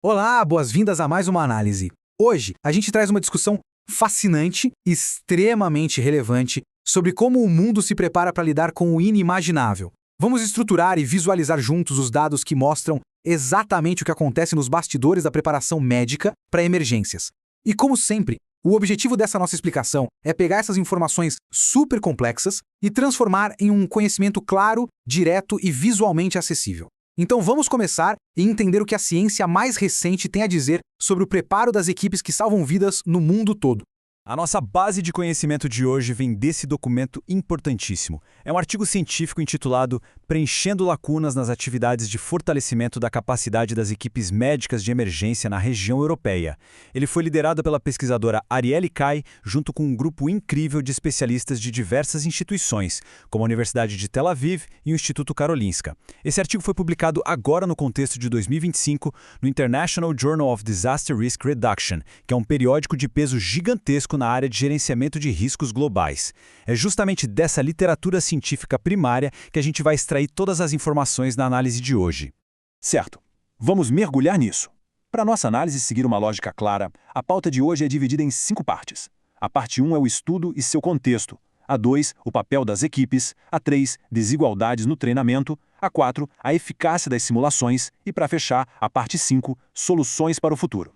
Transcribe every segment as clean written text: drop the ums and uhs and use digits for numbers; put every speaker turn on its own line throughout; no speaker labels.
Olá, boas-vindas a mais uma análise. Hoje, a gente traz uma discussão fascinante e extremamente relevante sobre como o mundo se prepara para lidar com o inimaginável. Vamos estruturar e visualizar juntos os dados que mostram exatamente o que acontece nos bastidores da preparação médica para emergências. E como sempre, o objetivo dessa nossa explicação é pegar essas informações super complexas e transformar em um conhecimento claro, direto e visualmente acessível. Então vamos começar e entender o que a ciência mais recente tem a dizer sobre o preparo das equipes que salvam vidas no mundo todo.
A nossa base de conhecimento de hoje vem desse documento importantíssimo. É um artigo científico intitulado Preenchendo Lacunas nas Atividades de Fortalecimento da Capacidade das Equipes Médicas de Emergência na Região Europeia. Ele foi liderado pela pesquisadora Arielle Cai, junto com um grupo incrível de especialistas de diversas instituições, como a Universidade de Tel Aviv e o Instituto Karolinska. Esse artigo foi publicado agora no contexto de 2025 no International Journal of Disaster Risk Reduction, que é um periódico de peso gigantesco na área de gerenciamento de riscos globais. É justamente dessa literatura científica primária que a gente vai extrair todas as informações na análise de hoje.
Certo. Vamos mergulhar nisso. Para nossa análise seguir uma lógica clara, a pauta de hoje é dividida em 5 partes. A parte 1 é o estudo e seu contexto. A 2, o papel das equipes. A 3, desigualdades no treinamento. A 4, a eficácia das simulações. E para fechar, a parte 5, soluções para o futuro.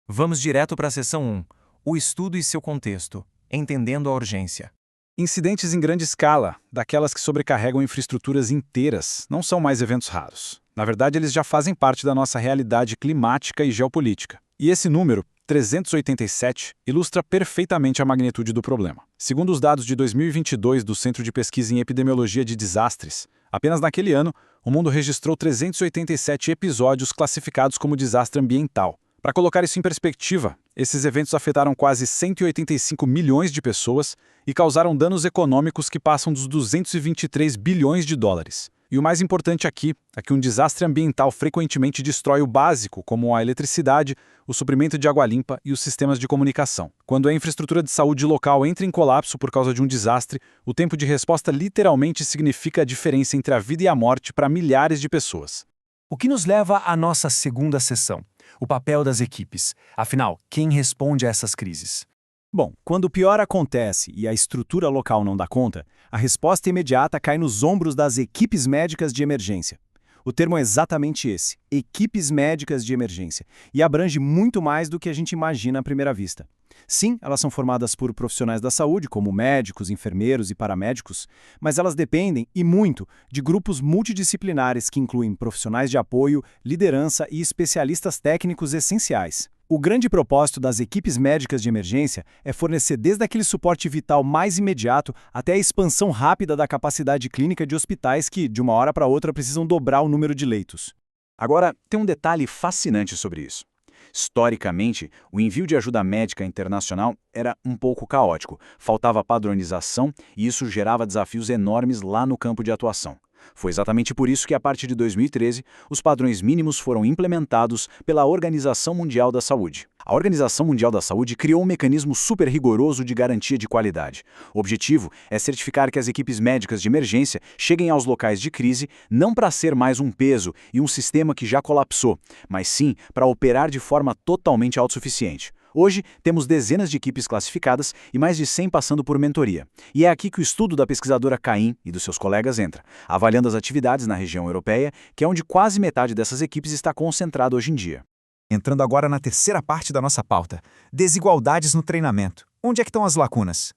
Vamos direto para a seção 1. O estudo e seu contexto, entendendo a urgência.
Incidentes em grande escala, daquelas que sobrecarregam infraestruturas inteiras, não são mais eventos raros. Na verdade, eles já fazem parte da nossa realidade climática e geopolítica. E esse número, 387, ilustra perfeitamente a magnitude do problema. Segundo os dados de 2022 do Centro de Pesquisa em Epidemiologia de Desastres, apenas naquele ano, o mundo registrou 387 episódios classificados como desastre ambiental. Para colocar isso em perspectiva, esses eventos afetaram quase 185 milhões de pessoas e causaram danos econômicos que passam dos 223 bilhões de dólares. E o mais importante aqui é que um desastre ambiental frequentemente destrói o básico, como a eletricidade, o suprimento de água limpa e os sistemas de comunicação. Quando a infraestrutura de saúde local entra em colapso por causa de um desastre, o tempo de resposta literalmente significa a diferença entre a vida e a morte para milhares de pessoas.
O que nos leva à nossa segunda sessão, o papel das equipes. Afinal, quem responde a essas crises?
Bom, quando o pior acontece e a estrutura local não dá conta, a resposta imediata cai nos ombros das equipes médicas de emergência. O termo é exatamente esse, equipes médicas de emergência, e abrange muito mais do que a gente imagina à primeira vista. Sim, elas são formadas por profissionais da saúde, como médicos, enfermeiros e paramédicos, mas elas dependem, e muito, de grupos multidisciplinares que incluem profissionais de apoio, liderança e especialistas técnicos essenciais. O grande propósito das equipes médicas de emergência é fornecer desde aquele suporte vital mais imediato até a expansão rápida da capacidade clínica de hospitais que, de uma hora para outra, precisam dobrar o número de leitos.
Agora, tem um detalhe fascinante sobre isso. Historicamente, o envio de ajuda médica internacional era um pouco caótico, faltava padronização e isso gerava desafios enormes lá no campo de atuação. Foi exatamente por isso que, a partir de 2013, os padrões mínimos foram implementados pela Organização Mundial da Saúde. A Organização Mundial da Saúde criou um mecanismo super rigoroso de garantia de qualidade. O objetivo é certificar que as equipes médicas de emergência cheguem aos locais de crise não para ser mais um peso e um sistema que já colapsou, mas sim para operar de forma totalmente autossuficiente. Hoje, temos dezenas de equipes classificadas e mais de 100 passando por mentoria. E é aqui que o estudo da pesquisadora Caim e dos seus colegas entra, avaliando as atividades na região europeia, que é onde quase metade dessas equipes está concentrada hoje em dia.
Entrando agora na terceira parte da nossa pauta, desigualdades no treinamento. Onde é que estão as lacunas?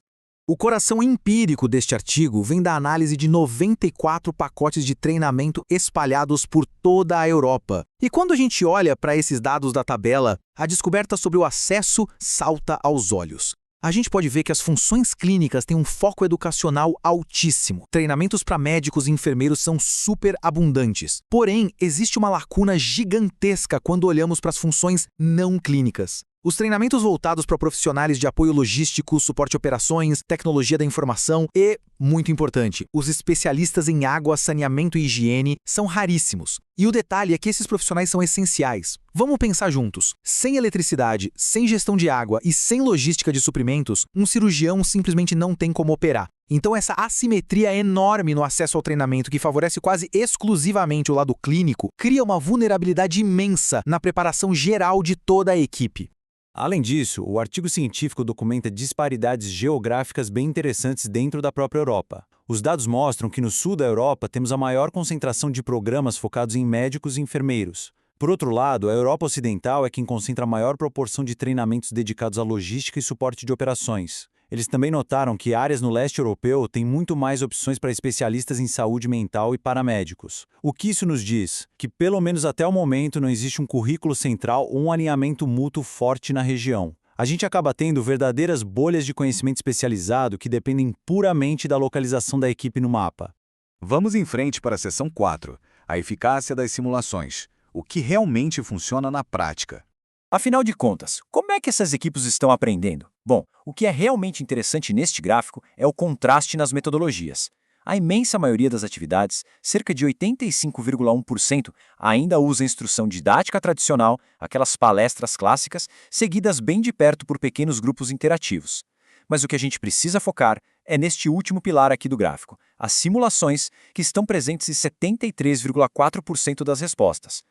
O coração empírico deste artigo vem da análise de 94 pacotes de treinamento espalhados por toda a Europa. E quando a gente olha para esses dados da tabela, a descoberta sobre o acesso salta aos olhos. A gente pode ver que as funções clínicas têm um foco educacional altíssimo. Treinamentos para médicos e enfermeiros são super abundantes. Porém, existe uma lacuna gigantesca quando olhamos para as funções não clínicas. Os treinamentos voltados para profissionais de apoio logístico, suporte a operações, tecnologia da informação e, muito importante, os especialistas em água, saneamento e higiene são raríssimos. E o detalhe é que esses profissionais são essenciais. Vamos pensar juntos. Sem eletricidade, sem gestão de água e sem logística de suprimentos, um cirurgião simplesmente não tem como operar. Então essa assimetria enorme no acesso ao treinamento, que favorece quase exclusivamente o lado clínico, cria uma vulnerabilidade imensa na preparação geral de toda a equipe.
Além disso, o artigo científico documenta disparidades geográficas bem interessantes dentro da própria Europa. Os dados mostram que no sul da Europa temos a maior concentração de programas focados em médicos e enfermeiros. Por outro lado, a Europa Ocidental é quem concentra a maior proporção de treinamentos dedicados à logística e suporte de operações. Eles também notaram que áreas no leste europeu têm muito mais opções para especialistas em saúde mental e paramédicos. O que isso nos diz? Que pelo menos até o momento não existe um currículo central ou um alinhamento mútuo forte na região. A gente acaba tendo verdadeiras bolhas de conhecimento especializado que dependem puramente da localização da equipe no mapa.
Vamos em frente para a seção 4, a eficácia das simulações. O que realmente funciona na prática.
Afinal de contas, como é que essas equipes estão aprendendo? Bom, o que é realmente interessante neste gráfico é o contraste nas metodologias. A imensa maioria das atividades, cerca de 85,1%, ainda usa instrução didática tradicional, aquelas palestras clássicas, seguidas bem de perto por pequenos grupos interativos. Mas o que a gente precisa focar é neste último pilar aqui do gráfico, as simulações, que estão presentes em 73,4% das respostas.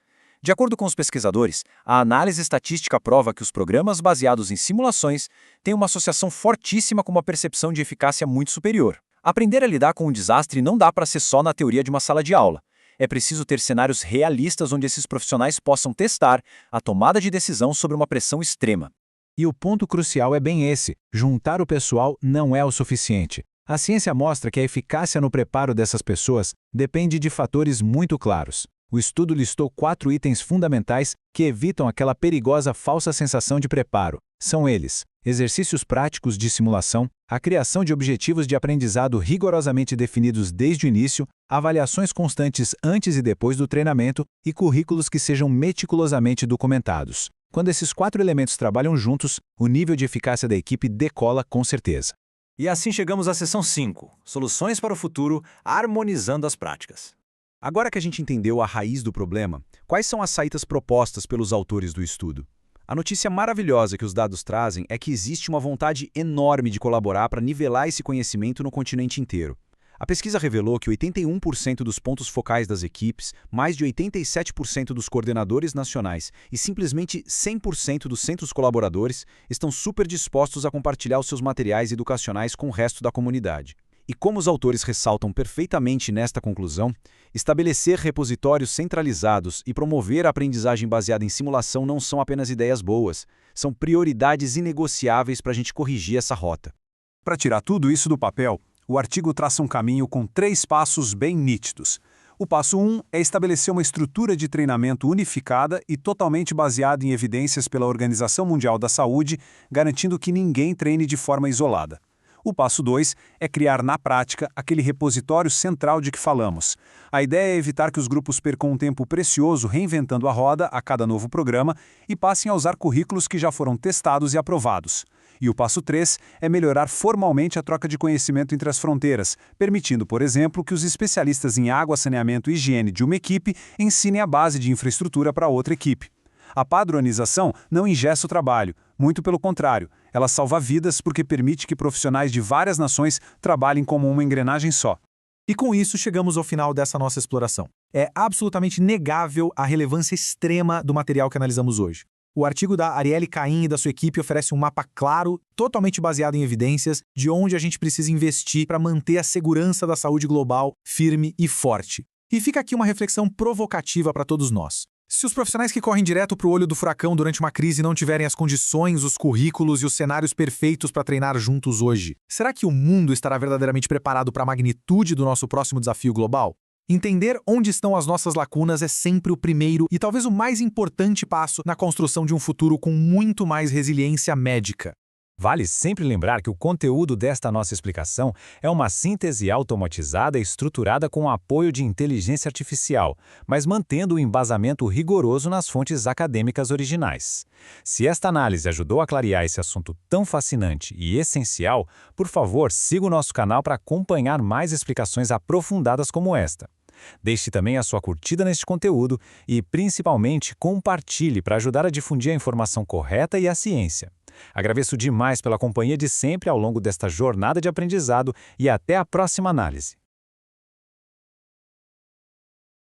De acordo com os pesquisadores, a análise estatística prova que os programas baseados em simulações têm uma associação fortíssima com uma percepção de eficácia muito superior. Aprender a lidar com um desastre não dá para ser só na teoria de uma sala de aula. É preciso ter cenários realistas onde esses profissionais possam testar a tomada de decisão sobre uma pressão extrema.
E o ponto crucial é bem esse: juntar o pessoal não é o suficiente. A ciência mostra que a eficácia no preparo dessas pessoas depende de fatores muito claros. O estudo listou 4 itens fundamentais que evitam aquela perigosa falsa sensação de preparo. São eles: exercícios práticos de simulação, a criação de objetivos de aprendizado rigorosamente definidos desde o início, avaliações constantes antes e depois do treinamento e currículos que sejam meticulosamente documentados. Quando esses 4 elementos trabalham juntos, o nível de eficácia da equipe decola com certeza.
E assim chegamos à seção 5, Soluções para o futuro, harmonizando as práticas. Agora que a gente entendeu a raiz do problema, quais são as saídas propostas pelos autores do estudo? A notícia maravilhosa que os dados trazem é que existe uma vontade enorme de colaborar para nivelar esse conhecimento no continente inteiro. A pesquisa revelou que 81% dos pontos focais das equipes, mais de 87% dos coordenadores nacionais e simplesmente 100% dos centros colaboradores estão super dispostos a compartilhar os seus materiais educacionais com o resto da comunidade. E como os autores ressaltam perfeitamente nesta conclusão, estabelecer repositórios centralizados e promover a aprendizagem baseada em simulação não são apenas ideias boas, são prioridades inegociáveis para a gente corrigir essa rota.
Para tirar tudo isso do papel, o artigo traça um caminho com 3 passos bem nítidos. O passo 1 é estabelecer uma estrutura de treinamento unificada e totalmente baseada em evidências pela Organização Mundial da Saúde, garantindo que ninguém treine de forma isolada. O passo 2 é criar na prática aquele repositório central de que falamos. A ideia é evitar que os grupos percam um tempo precioso reinventando a roda a cada novo programa e passem a usar currículos que já foram testados e aprovados. E o passo 3 é melhorar formalmente a troca de conhecimento entre as fronteiras, permitindo, por exemplo, que os especialistas em água, saneamento e higiene de uma equipe ensinem a base de infraestrutura para outra equipe. A padronização não engessa o trabalho, muito pelo contrário, ela salva vidas porque permite que profissionais de várias nações trabalhem como uma engrenagem só.
E com isso chegamos ao final dessa nossa exploração. É absolutamente negável a relevância extrema do material que analisamos hoje. O artigo da Arielle Caim e da sua equipe oferece um mapa claro, totalmente baseado em evidências, de onde a gente precisa investir para manter a segurança da saúde global firme e forte. E fica aqui uma reflexão provocativa para todos nós. Se os profissionais que correm direto para o olho do furacão durante uma crise não tiverem as condições, os currículos e os cenários perfeitos para treinar juntos hoje, será que o mundo estará verdadeiramente preparado para a magnitude do nosso próximo desafio global? Entender onde estão as nossas lacunas é sempre o primeiro e talvez o mais importante passo na construção de um futuro com muito mais resiliência médica.
Vale sempre lembrar que o conteúdo desta nossa explicação é uma síntese automatizada e estruturada com o apoio de inteligência artificial, mas mantendo o embasamento rigoroso nas fontes acadêmicas originais. Se esta análise ajudou a clarear esse assunto tão fascinante e essencial, por favor, siga o nosso canal para acompanhar mais explicações aprofundadas como esta. Deixe também a sua curtida neste conteúdo e, principalmente, compartilhe para ajudar a difundir a informação correta e a ciência.
Agradeço demais pela companhia de sempre ao longo desta jornada de aprendizado e até a próxima análise.